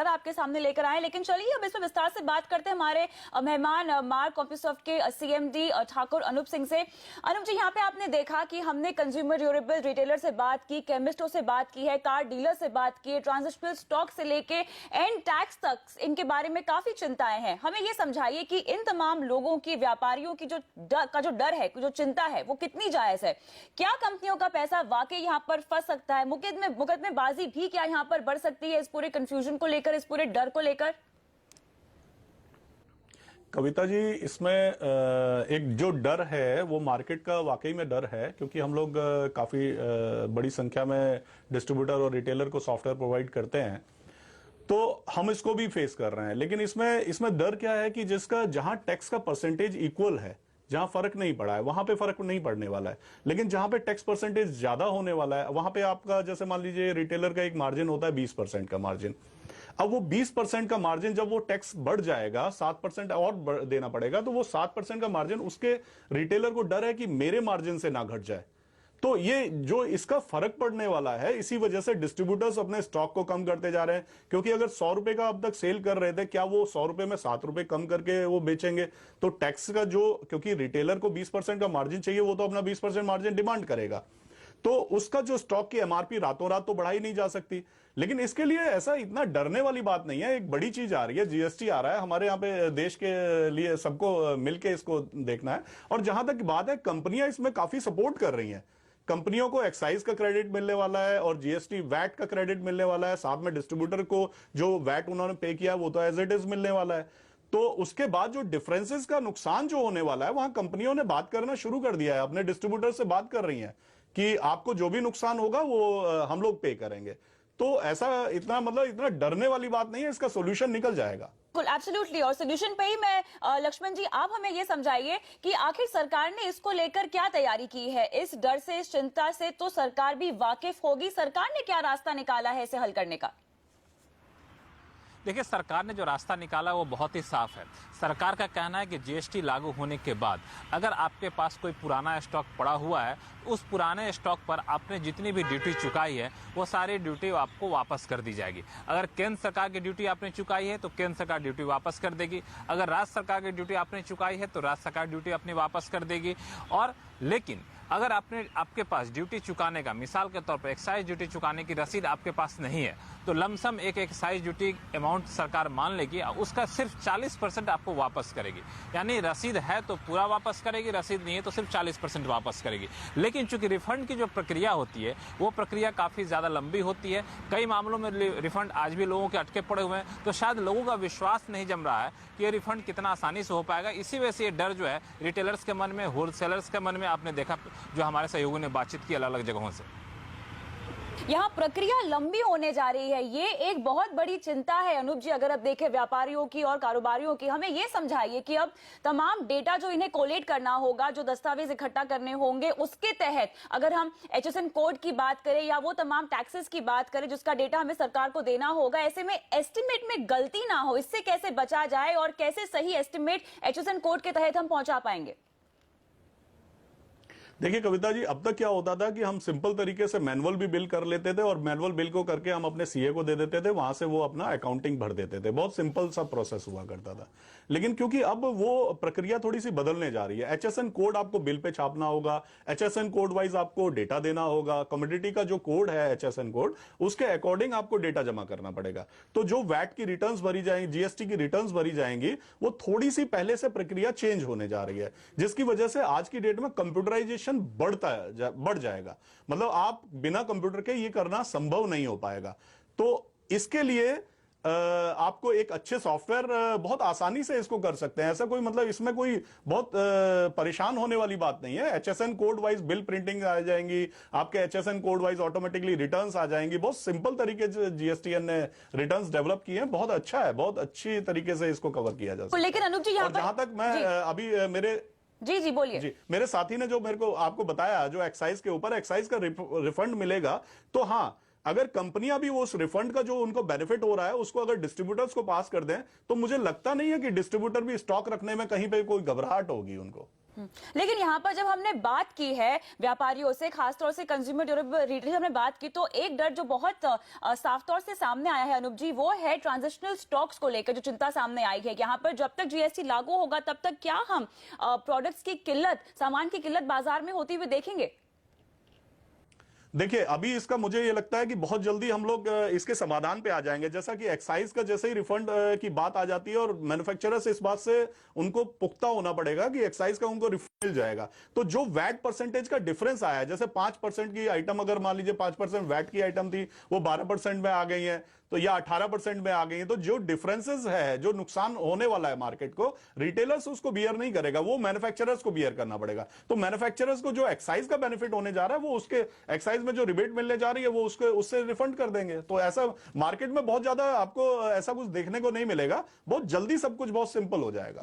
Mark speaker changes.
Speaker 1: आपके सामने लेकर आए। लेकिन चलिए अब इस पर विस्तार से बात करते हैं हमारे मेहमान मार्क कॉम्प्यूसॉफ्ट के सीएमडी ठाकुर अनूप सिंह से। अनूप जी, यहाँ पे आपने देखा कि हमने कंज्यूमर ड्यूरेबल रिटेलर से बात की, केमिस्टों से बात की है, कार डीलर से बात की, ट्रांजिशनल स्टॉक से लेके एंड टैक्स तक इनके बारे में काफी चिंताएं हैं। हमें ये समझाइए कि इन तमाम लोगों की, व्यापारियों की जो डर है, जो चिंता है, वो कितनी जायज है? क्या कंपनियों का पैसा वाकई यहाँ पर फंस सकता है? मुकदमेबाजी भी क्या यहाँ पर बढ़ सकती है इस पूरे कंफ्यूजन को लेकर, इस पूरे डर को लेकर?
Speaker 2: कविता जी, इसमें एक जो डर है वो मार्केट का वाकई में डर है, क्योंकि हम लोग काफी बड़ी संख्या में डिस्ट्रीब्यूटर और रिटेलर को सॉफ्टवेयर प्रोवाइड करते हैं, तो हम इसको भी फेस कर रहे हैं। लेकिन इसमें डर क्या है कि जिसका जहां टैक्स का परसेंटेज इक्वल है, जहां फर्क नहीं पड़ा है, वहां पे फर्क नहीं पड़ने वाला है। लेकिन जहां पे टैक्स परसेंटेज ज्यादा होने वाला है, वहां पे आपका, जैसे मान लीजिए रिटेलर का एक मार्जिन होता है 20% का मार्जिन। अब वो 20% का मार्जिन जब वो टैक्स बढ़ जाएगा, 7% और देना पड़ेगा, तो वो 7% का मार्जिन उसके रिटेलर को डर है कि मेरे मार्जिन से ना घट जाए। तो ये जो इसका फर्क पड़ने वाला है, इसी वजह से डिस्ट्रीब्यूटर्स अपने स्टॉक को कम करते जा रहे हैं। क्योंकि अगर 100 रुपए का अब तक सेल कर रहे थे, क्या वो 100 रुपए में 7 रुपए कम करके वो बेचेंगे? तो टैक्स का जो, क्योंकि रिटेलर को 20% का मार्जिन चाहिए, वो तो अपना 20% मार्जिन डिमांड करेगा, तो उसका जो स्टॉक की एमआरपी रातों रात तो बढ़ाई नहीं जा सकती। लेकिन इसके लिए ऐसा इतना डरने वाली बात नहीं है। एक बड़ी चीज आ रही है, जीएसटी आ रहा है हमारे यहाँ पे, देश के लिए सबको मिलके इसको देखना है। और जहां तक बात है, कंपनियां इसमें काफी सपोर्ट कर रही हैं। कंपनियों को एक्साइज का क्रेडिट मिलने वाला है और जीएसटी वैट का क्रेडिट मिलने वाला है। साथ में डिस्ट्रीब्यूटर को जो वैट उन्होंने पे किया वो तो एज इट इज मिलने वाला है। तो उसके बाद जो डिफरेंसेस का नुकसान जो होने वाला है, वहां कंपनियों ने बात करना शुरू कर दिया है, अपने डिस्ट्रीब्यूटर से बात कर रही हैं कि आपको जो भी नुकसान होगा वो हम लोग पे करेंगे। तो ऐसा इतना डरने वाली बात नहीं है, इसका सोल्यूशन निकल जाएगा।
Speaker 1: एब्सोल्युटली। और सोल्यूशन पे ही मैं लक्ष्मण जी, आप हमें ये समझाइए कि आखिर सरकार ने इसको लेकर क्या तैयारी की है? इस डर से, इस चिंता से तो सरकार भी वाकिफ होगी। सरकार ने क्या रास्ता निकाला है इसे हल करने का?
Speaker 3: देखिए, सरकार ने जो रास्ता निकाला वो बहुत ही साफ है। सरकार का कहना है कि जीएसटी लागू होने के बाद अगर आपके पास कोई पुराना स्टॉक पड़ा हुआ है, उस पुराने स्टॉक पर आपने जितनी भी ड्यूटी चुकाई है वो सारी ड्यूटी आपको वापस कर दी जाएगी। अगर केंद्र सरकार की ड्यूटी आपने चुकाई है तो केंद्र सरकार ड्यूटी वापस कर देगी। अगर राज्य सरकार की ड्यूटी आपने चुकाई है तो राज्य सरकार ड्यूटी अपनी वापस कर देगी। और लेकिन अगर आपके पास ड्यूटी चुकाने का, मिसाल के तौर पर एक्साइज ड्यूटी चुकाने की रसीद आपके पास नहीं है, तो लमसम एक एक्साइज ड्यूटी अमाउंट सरकार मान लेगी, उसका सिर्फ 40% आपको वापस करेगी। यानी रसीद है तो पूरा वापस करेगी, रसीद नहीं है तो सिर्फ 40% वापस करेगी। लेकिन चूंकि रिफंड की जो प्रक्रिया होती है वो प्रक्रिया काफी ज्यादा लंबी होती है। कई मामलों में रिफंड आज भी लोगों के अटके पड़े हुए हैं, तो शायद लोगों का विश्वास नहीं जम रहा है कि ये रिफंड कितना आसानी से हो पाएगा। इसी वजह से ये डर जो है रिटेलर्स के मन में, होलसेलर्स के मन में, आपने देखा जो हमारे सहयोगियों ने बातचीत की अलग अलग जगहों से,
Speaker 1: यहाँ प्रक्रिया लंबी होने जा रही है। ये एक बहुत बड़ी चिंता है अनूप जी, अगर अब देखें व्यापारियों की और कारोबारियों की। हमें ये समझाइए कि अब तमाम डेटा जो इन्हें कोलेट करना होगा, जो दस्तावेज इकट्ठा करने होंगे, उसके तहत अगर हम एचएसएन कोड की बात करें या वो तमाम टैक्सेस की बात करें जिसका डेटा हमें सरकार को देना होगा, ऐसे में एस्टिमेट में गलती ना हो, इससे कैसे बचा जाए और कैसे सही एस्टिमेट एचएसएन कोड के तहत हम पहुंचा पाएंगे?
Speaker 2: देखिए कविता जी, अब तक क्या होता था कि हम सिंपल तरीके से मैनुअल भी बिल कर लेते थे और मैनुअल बिल को करके हम अपने सीए को दे देते थे, वहां से वो अपना अकाउंटिंग भर देते थे। बहुत सिंपल सा प्रोसेस हुआ करता था। लेकिन क्योंकि अब वो प्रक्रिया थोड़ी सी बदलने जा रही है, एचएसएन कोड आपको बिल पे छापना होगा, एचएसएन कोड वाइज आपको डेटा देना होगा, कमोडिटी का जो कोड है एचएसएन कोड, उसके अकॉर्डिंग आपको डेटा जमा करना पड़ेगा। तो जो वैट की रिटर्न्स भरी जाएंगी, जीएसटी की रिटर्न्स भरी जाएंगी, वो थोड़ी सी पहले से प्रक्रिया चेंज होने जा रही है, जिसकी वजह से आज की डेट में कंप्यूटराइजेशन बढ़ जाएगा। मतलब आप बिना कंप्यूटर के ये करना संभव नहीं हो पाएगा। तो इसके लिए आपको एक अच्छे सॉफ्टवेयर बहुत आसानी से इसको कर सकते हैं। ऐसा कोई मतलब इसमें कोई बहुत परेशान होने वाली बात नहीं है। HSN code wise bill printing आ जाएंगी, आपके HSN code wise automatically returns आ जाएंगी। बहुत सिंपल तरीके से जीएसटीएन ने रिटर्न्स डेवलप किए हैं, बहुत अच्छा है, बहुत अच्छी तरीके से इसको कवर किया जा सकता है।
Speaker 1: लेकिन अनूप जी,
Speaker 2: जहां तक मैं अभी मेरे
Speaker 1: जी बोलिए।
Speaker 2: जी, मेरे साथी ने जो मेरे को आपको बताया, जो एक्साइज के ऊपर एक्साइज का रिफंड मिलेगा, तो हाँ, अगर कंपनियां भी वो उस रिफंड का जो उनको बेनिफिट हो रहा है उसको अगर डिस्ट्रीब्यूटर्स को पास कर दें, तो मुझे लगता नहीं है कि डिस्ट्रीब्यूटर भी स्टॉक रखने में कहीं पे कोई घबराहट होगी उनको।
Speaker 1: लेकिन यहाँ पर जब हमने बात की है व्यापारियों से, खासतौर से कंज्यूमर ड्यूरेबल रिटेल से हमने बात की, तो एक डर जो बहुत साफ तौर से सामने आया है अनूप जी, वो है ट्रांजिशनल स्टॉक्स को लेकर जो चिंता सामने आई है। यहाँ पर जब तक जीएसटी लागू होगा तब तक क्या हम प्रोडक्ट्स की किल्लत, सामान की किल्लत बाजार में होती हुई देखेंगे?
Speaker 2: देखिए, अभी इसका मुझे ये लगता है कि बहुत जल्दी हम लोग इसके समाधान पे आ जाएंगे। जैसा कि एक्साइज का जैसे ही रिफंड की बात आ जाती है और मैन्युफैक्चरर्स इस बात से उनको पुख्ता होना पड़ेगा कि एक्साइज का उनको रिफंड मिल जाएगा। तो जो वैट परसेंटेज का डिफरेंस आया है, जैसे 5% की आइटम, अगर मान लीजिए 5% वैट की आइटम थी, वो 12% में आ गई है, तो या 18% में आ गई है। तो जो डिफरेंसेस है, जो नुकसान होने वाला है मार्केट को, रिटेलर्स उसको बियर नहीं करेगा, वो मैन्युफैक्चरर्स को बियर करना पड़ेगा। तो मैन्युफैक्चरर्स को जो एक्साइज का बेनिफिट होने जा रहा है, वो उसके एक्साइज में जो रिबेट मिलने जा रही है, वो उससे रिफंड कर देंगे। तो ऐसा मार्केट में बहुत ज्यादा आपको ऐसा कुछ देखने को नहीं मिलेगा। बहुत जल्दी सब कुछ बहुत सिंपल हो जाएगा।